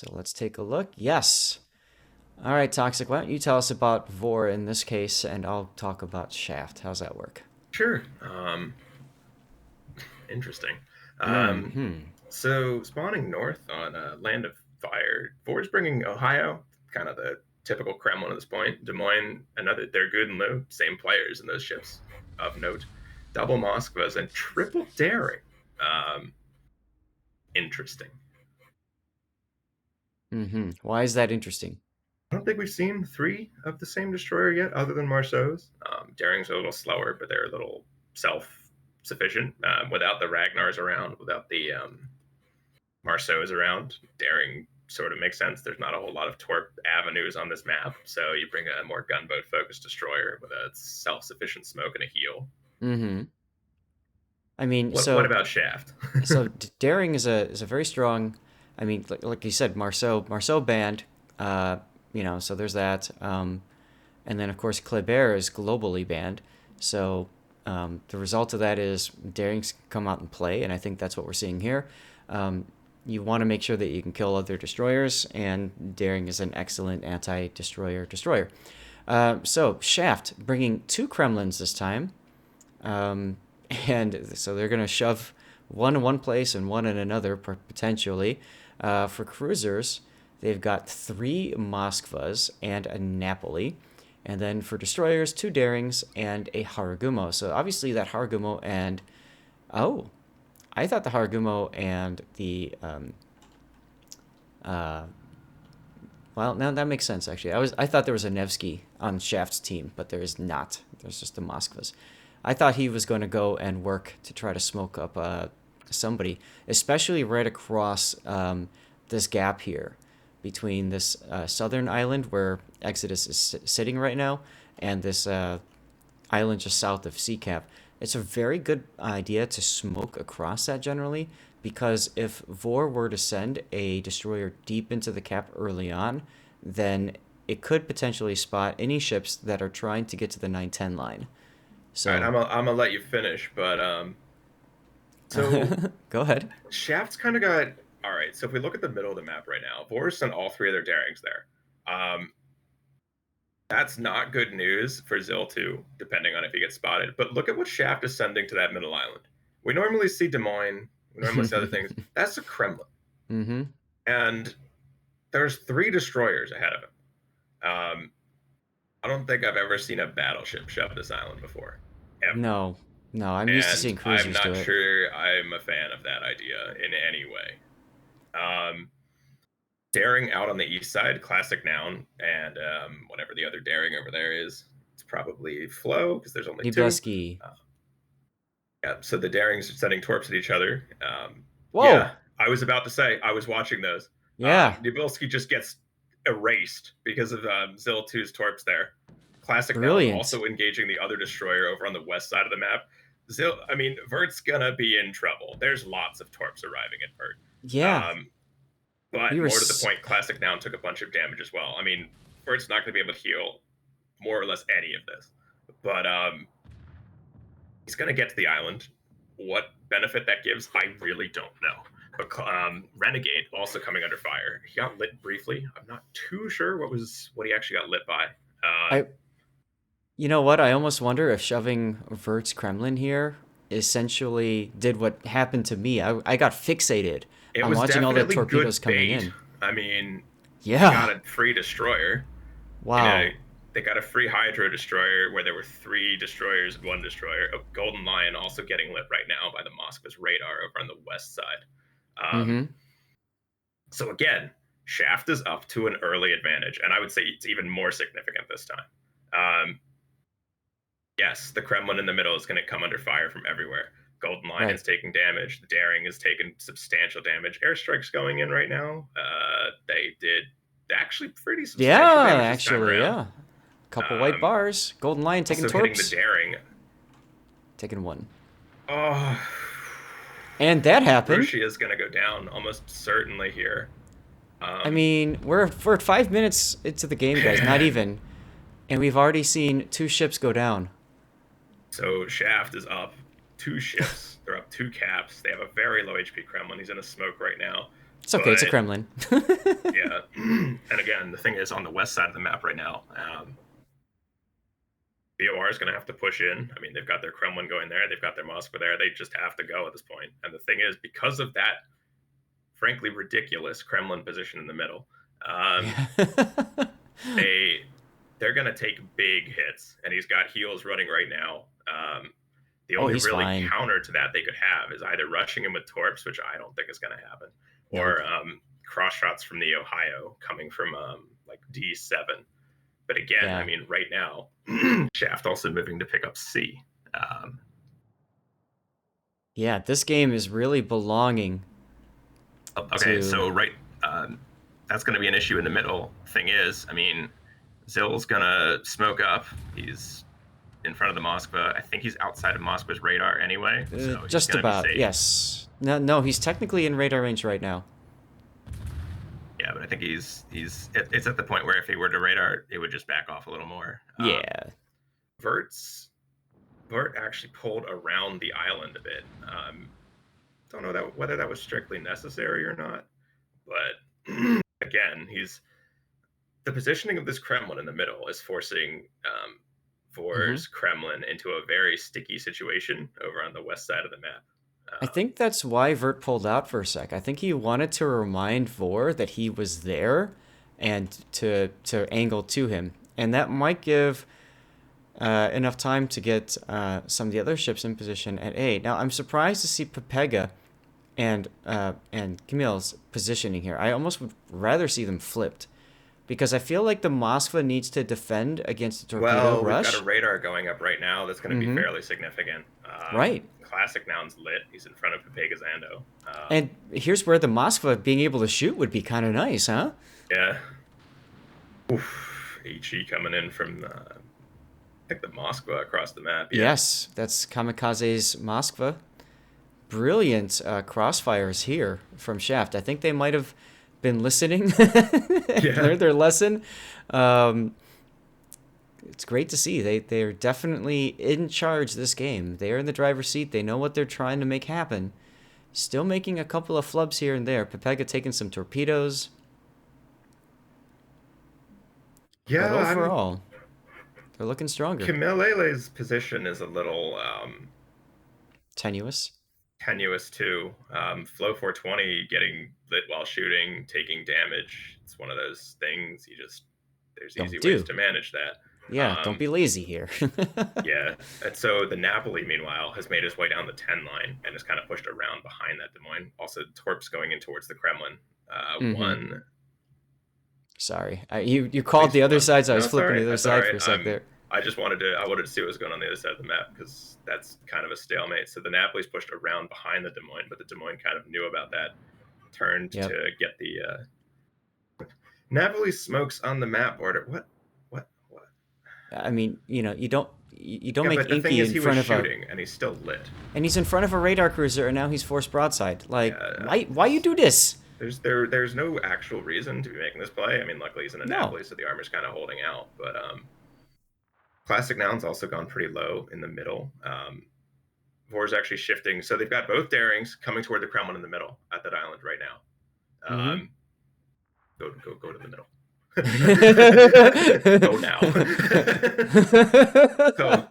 So let's take a look. Yes. All right, Toxic. Why don't you tell us about VOR in this case, and I'll talk about Shaft. How's that work? Sure. Interesting. Um, Hmm. so spawning north on Land of Fire, Ford's bringing Ohio, kind of the typical Kremlin at this point. Des Moines, another. They're good and low. Same players in those ships of note. Double Moskvas and triple daring. Um, Interesting. Why is that interesting? I don't think we've seen three of the same destroyer yet, other than Marceau's. Daring's a little slower, but they're a little self-sufficient. Without the Ragnars around, without the Marceau's around, Daring sort of makes sense. There's not a whole lot of torp avenues on this map, so you bring a more gunboat-focused destroyer with a self-sufficient smoke and a heal. Mm-hmm. I mean, What about Shaft? Daring is a very strong. I mean, like you said, Marceau banned. Uh, so there's that. And then of course Kleber is globally banned. So the result of that is Daring's come out and play, and I think that's what we're seeing here. You want to make sure that you can kill other destroyers, and Daring is an excellent anti-destroyer destroyer. So Shaft bringing two Kremlins this time. Um, and so they're going to shove one in one place and one in another potentially. For cruisers, they've got three Moskvas and a Napoli. And then for destroyers, two Darings and a Haragumo. So obviously that Haragumo and... Oh, I thought the Haragumo and the... well, now that makes sense, actually. I thought there was a Nevsky on Shaft's team, but there is not. There's just the Moskvas. I thought he was going to go and work to try to smoke up somebody, especially right across this gap here between this southern island where Exodus is sitting right now and this island just south of Sea Cap. It's a very good idea to smoke across that generally because if Vor were to send a destroyer deep into the cap early on, then it could potentially spot any ships that are trying to get to the 910 line. All right, So I'm gonna let you finish, but so go ahead. Shaft's kind of got all right. So if we look at the middle of the map right now, Boris sent all three of their Darings there. Um, that's not good news for Zill 2, depending on if he gets spotted. But look at what Shaft is sending to that middle island. We normally see Des Moines, we normally see other things. That's a Kremlin. Mm-hmm. And there's three destroyers ahead of him. Um, I don't think I've ever seen a battleship shove this island before, ever. No, no, I'm used to And seeing I'm cruisers do not it. sure I'm a fan of that idea in any way. Um, Daring out on the east side, classic noun, and whatever the other daring over there is, it's probably flow because there's only two. Nibleski. Uh, yeah, so the darings are sending torps at each other. Whoa! Yeah, I was about to say I was watching those. Yeah, Nibilski just gets erased because of Zill 2's torps there. Classic noun brilliant. also engaging the other destroyer over on the west side of the map. I mean, Vert's gonna be in trouble. There's lots of torps arriving at Vert. Yeah, Um, but we were. more to the point, Classic Noun took a bunch of damage as well. I mean, Vert's not going to be able to heal more or less any of this. But he's going to get to the island. What benefit that gives, I really don't know. But Renegade also coming under fire. He got lit briefly. I'm not too sure what he actually got lit by. I. You know what? I almost wonder if shoving Vert's Kremlin here essentially did what happened to me. I got fixated It on was watching all the definitely torpedoes good coming bait. in. I mean, he got Yeah. a free destroyer. You know, Wow. they got a free Hydro destroyer where there were three destroyers and one destroyer. A Golden Lion also getting lit right now by the Moskva's radar over on the west side. Um, Mm-hmm. so again, Shaft is up to an early advantage, and I would say it's even more significant this time. Um, yes, the Kremlin in the middle is going to come under fire from everywhere. Golden Lion Right. is taking damage. The Daring is taking substantial damage. Airstrike's going in right now. They did actually pretty substantial Yeah, damage this time actually, around. yeah. Couple white Um, bars. Golden Lion taking Also hitting the torps. Daring. Taking one. Oh, And that happened. Rushi is going to go down almost certainly here. I Um, mean, we're 5 minutes into the game, guys. Not even. And we've already seen two ships go down. so Shaft is up two ships. They're up two caps. They have a very low HP Kremlin. He's in a smoke right now. It's okay. It's a But Kremlin. yeah, and again, the thing is on the west side of the map right now. VOR is going to have to push in. I mean, they've got their Kremlin going there, they've got their Moscow there. They just have to go at this point. And the thing is, because of that, frankly, ridiculous Kremlin position in the middle, um, Yeah. they they're going to take big hits. And he's got heals running right now. The Oh, only he's really fine. counter to that they could have is either rushing him with torps, which I don't think is going to happen, Nope. or cross shots from the Ohio coming from like D7. But again, I Yeah. mean, right now, Shaft also moving to pick up C. Um, Yeah. This game is really belonging okay, to. so that's going to be an issue in the middle. Thing is, I mean, Zill's going to smoke up. He's in front of the Moskva. I think he's outside of Moskva's radar anyway, so he's Just going to be about, safe. yes. No, no, he's technically in radar range right now. Yeah, but I think it's at the point where if he were to radar, it would just back off a little more. Yeah. Vert actually pulled around the island a bit. Don't know whether that was strictly necessary or not, but again, the positioning of this Kremlin in the middle is forcing hmm Vor's Kremlin into a very sticky situation over on the west side of the map. I think that's why Vert pulled out for a sec. I think he wanted to remind Vor that he was there and to angle to him. And that might give enough time to get some of the other ships in position at A. Now, I'm surprised to see Pepega and Camille's positioning here. I almost would rather see them flipped because I feel like the Moskva needs to defend against a torpedo Well, we've got a rush. radar going up right now that's going to be Mm-hmm. fairly significant. Right. Classic Noun's lit. He's in front of Pepega's Ando. And here's where the Moskva being able to shoot would be kind of nice, huh? Yeah. Oof. HE coming in from, I think, the Moskva across the map. Yeah. Yes, that's Kamikaze's Moskva. Brilliant crossfires here from Shaft. I think they might have been listening and Yeah. learned their lesson. Um, it's great to see. They're definitely in charge this game. They are in the driver's seat. They know what they're trying to make happen. Still making a couple of flubs here and there. Pepega taking some torpedoes. But Yeah, overall, they're looking stronger. Kimelele's position is a little Tenuous. tenuous too. Flow 420 getting lit while shooting, taking damage. It's one of those things there's easy Don't ways do. to manage that. Yeah, don't be lazy here. Yeah, and so the Napoli, meanwhile, has made his way down the 10 line and is kind of pushed around behind that Des Moines. Also, Torps going in towards the Kremlin. mm-hmm. One, Sorry, you at called the least other one. side, so I No, was it's all flipping to right. the other That's all side right. for a sec there. I wanted to see what was going on the other side of the map because that's kind of a stalemate. So the Napoli's pushed around behind the Des Moines, but the Des Moines kind of knew about that, turned Yep. to get the Napoli smokes on the map border. What? I mean, you don't Yeah, make but the thing Inky is, in he was front of a, shooting and he's still lit. and he's in front of a radar cruiser, and now he's forced broadside. Like, Yeah, why you do this? there's no actual reason to be making this play. I mean, luckily he's in No. Annapolis, so the armor's kind of holding out. But Classic Noun's also gone pretty low in the middle. Vor's actually shifting, so they've got both Darings coming toward the Kremlin in the middle at that island right now. Mm-hmm. Go to the middle. Go now. So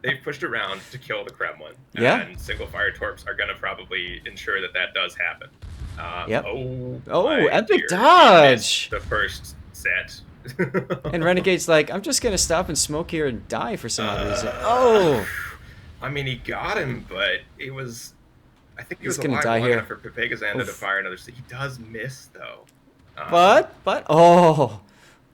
they've pushed around to kill the Kremlin, Yeah. and single fire torps are going to probably ensure that does happen. Yep. Oh, Epic dear. dodge! The first set. And Renegade's like, I'm just gonna stop and smoke here and die for some odd reason. Oh! I mean, he got him, but it was. I think he He's was gonna alive die long here. enough for Pepega's Ando to fire another. He does miss though. Oh!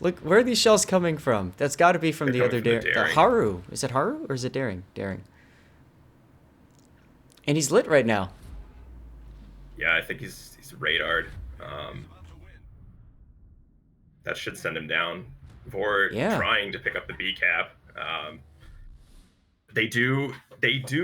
Look, where are these shells coming from? That's got to be from the other Daring. the Haru. Is it Haru or is it Daring? Daring. And he's lit right now. Yeah, I think he's radared. That should send him down. Vor trying to pick up the B cap. They do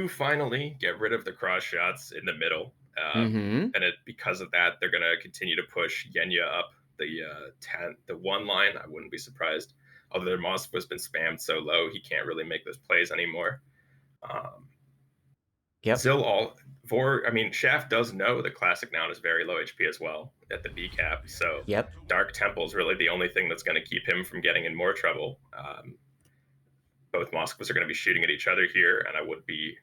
finally get rid of the cross shots in the middle, and because of that, they're gonna continue to push Yenya up the one line. I wouldn't be surprised. Although their Moskva's been spammed so low, he can't really make those plays anymore. Yep. Zill all VOR. I mean, Shaft does know that Classic Noun is very low HP as well at the B cap. So Yep. Dark Temple is really the only thing that's going to keep him from getting in more trouble. Both Moskvas are going to be shooting at each other here, and I would be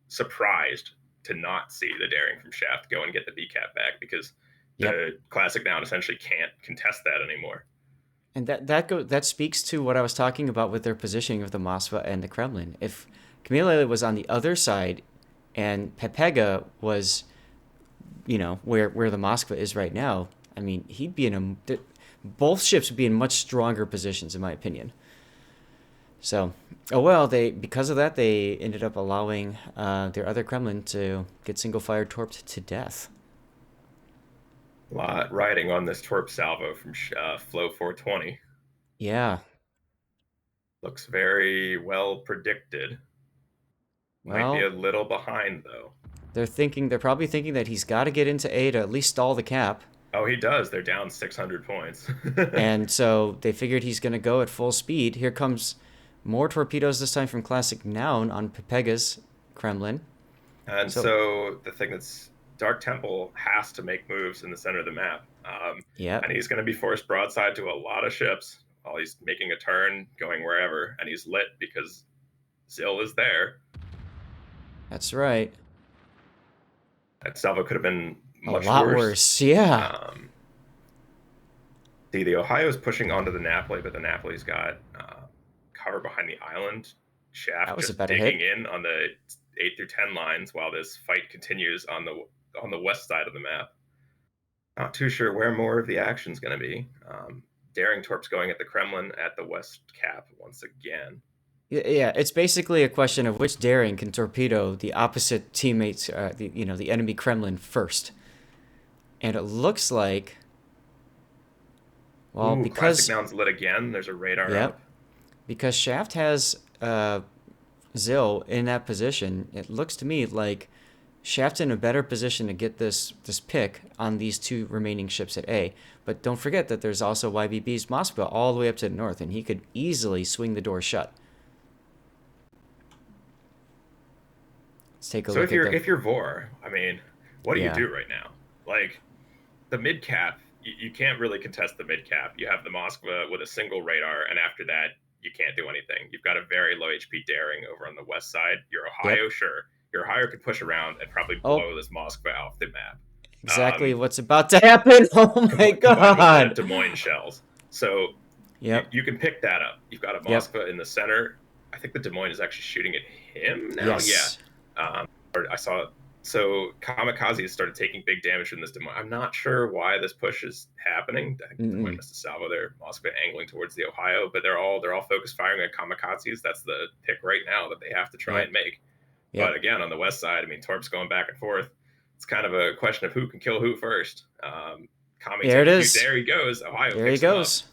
surprised to not see the daring from Shaft go and get the B cap back because Yep. the Classic Noun essentially can't contest that anymore. And that speaks to what I was talking about with their positioning of the Moskva and the Kremlin. If Camille was on the other side and Pepega was, where the Moskva is right now, I mean, he'd be in a both ships would be in much stronger positions in my opinion. So, oh well, they because of that they ended up allowing their other Kremlin to get single fire torped to death. A lot riding on this Torp salvo from Flow 420. Yeah. Looks very well predicted. Might be Well, a little behind though. they're probably thinking that he's got to get into A to at least stall the cap. Oh, he does. They're down 600 points. And so they figured he's going to go at full speed. Here comes more torpedoes, this time from Classic Noun on Pepega's Kremlin. And So, so the thing that's Dark Temple has to make moves in the center of the map. yep, And he's going to be forced broadside to a lot of ships while he's making a turn, going wherever. And he's lit because Zill is there. that's right. That salvo could have been A much lot worse. worse. Yeah. Um, See, the Ohio's pushing onto the Napoli, but the Napoli's got cover behind the island. That Shaft was a just better digging hit. in on the 8 through 10 lines while this fight continues on the west side of the map. Not too sure where more of the action's going to be. Daring Torp's going at the Kremlin at the west cap once again. Yeah, it's basically a question of which daring can torpedo the opposite teammates, the enemy Kremlin first. And it looks like, well, Ooh, Classic because, Noun's lit again. There's a radar yep, up. because Shaft has Zill in that position, it looks to me like Shaft's in a better position to get this pick on these two remaining ships at A. But don't forget that there's also YBB's Moscow all the way up to the north, and he could easily swing the door shut. Let's take a So look at the if you're VOR, I mean, what do you yeah. do right now? Like the mid cap, you can't really contest the mid cap. You have the Moskva with a single radar, and after that, you can't do anything. You've got a very low HP daring over on the west side. Your Yep. Ohio, sure, your Ohio could push around and probably Oh, blow this Moskva off the map. exactly what's about to happen. Oh my Combined with the god. Des Moines shells, so Yep. you can pick that up. You've got a Yep. Moskva in the center. I think the Des Moines is actually shooting at him now. Yeah, Yes. or I saw. So Kamikaze started taking big damage from this Des Moines. I'm not sure why this push is happening. I think Des Moines Mm-mm. missed a salvo there. Moskva angling towards the Ohio, but they're all focused firing at Kamikazes. That's the pick right now that they have to try Yep. and make. But Yep. again, on the west side, I mean, Torp's going back and forth. It's kind of a question of who can kill who first. Kami There it taking a few. is. There he goes. Ohio There he picks him up. goes.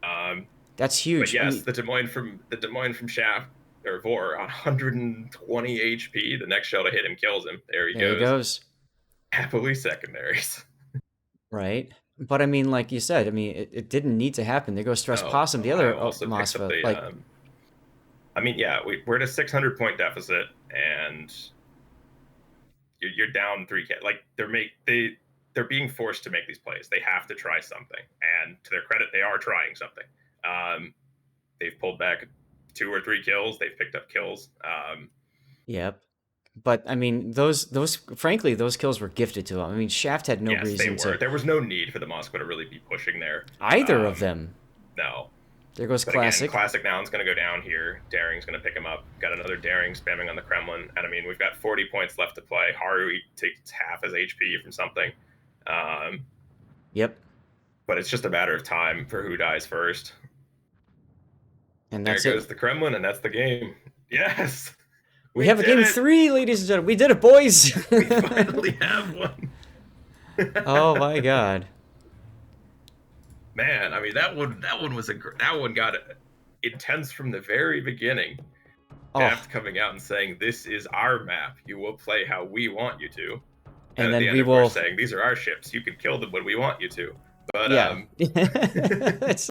Um, That's but huge. I yes, mean, the Des Moines from Shaft or Vor on 120 HP. The next shell to hit him kills him. There he there he goes. goes. Happily secondaries. Right. But I mean, like you said, I mean, it didn't need to happen. There goes Stress Oh, Possum, the Ohio other also picks up Mosfa. the. Like, I mean, yeah, we're at a 600 point deficit, and you're down 3K. Like they're being forced to make these plays. They have to try something, and to their credit, they are trying something. They've pulled back 2 or 3 kills. They've picked up kills. yep. But I mean, frankly, those kills were gifted to him. I mean, Shaft had no Yes, they reason were. to There was no need for the Moskva to really be pushing there. either of them. No. There goes But again, Classic. Classic Noun's going to go down here. Daring's going to pick him up. Got another Daring spamming on the Kremlin. And I mean, we've got 40 points left to play. Haru takes half his HP from something. Um, Yep. but it's just a matter of time for who dies first. And There that's goes it. the Kremlin, and that's the game. Yes! We We have a did game it! 3, ladies and gentlemen. We did it, boys. We finally have one. Oh my god. Man, I mean that one was that one got intense from the very beginning. Oh, Shaft coming out and saying, "This is our map. You will play how we want you to." And and at the then end, we of course, will. saying, "These are our ships. You can kill them when we want you to." But Yeah. It's